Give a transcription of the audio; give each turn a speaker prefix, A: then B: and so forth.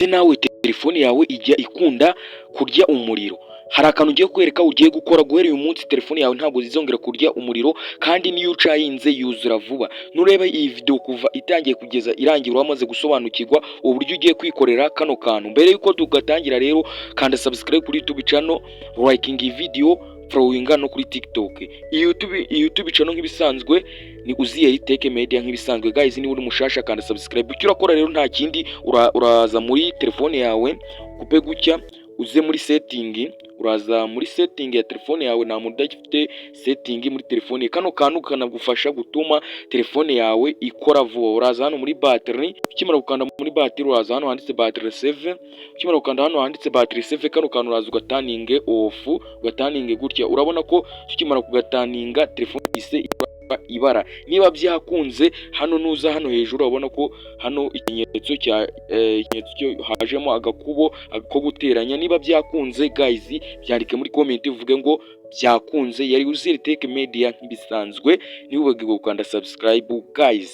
A: nawe telefone yawe ijya ikunda kurya umuriro. Hari akantu ugiye kwereka ugiye gukora guhera uyu munsi telefone yawe ntabwo zizongera kurya umuriro, kandi niyo ucayinze yuzura vuba. Nureba iyi video kuva itangiye kugeza irangira wamaze gusobanukirwa uburyo ugiye kwikorera kano kantu. Mbere yuko tugatangira rero, kanda subscribe kuri YouTube channel, liking iyi video, following no kuri TikTok. YouTube channel nk'ibisanzwe ni Uziyeri Tech Media nk'ibisanzwe. Guys, ni uri mushasha kanda subscribe. Icyo urakora rero nta kindi, uraza muri telefone yawe kupe gutya, uze muri setting, uraza muri setting ya telefone yawe. Nta muntu udafite setting muri telefone. Kano kantu kanagufasha gutuma telefone yawe ikora vuba. Uraza hano muri battery, ukimara gukanda muri battery uraza hano handitse battery save. Ukimara gukanda hano handitse battery save, kano kantu uraza ugataninge off, ugataninge gutya. Urabona ko ukimara kugataninga telefone ise ibara. Niba byakunze hano nuza hano hejuru urabona ko hano ikimenyetso hajemo agakubo ko guteranya. Niba byakunze guys, byandike muri comment uvuge ngo byakunze. Yari Uziyeri Tech Media nk'ibisanzwe, niba ubagiye gukanda subscribe guys.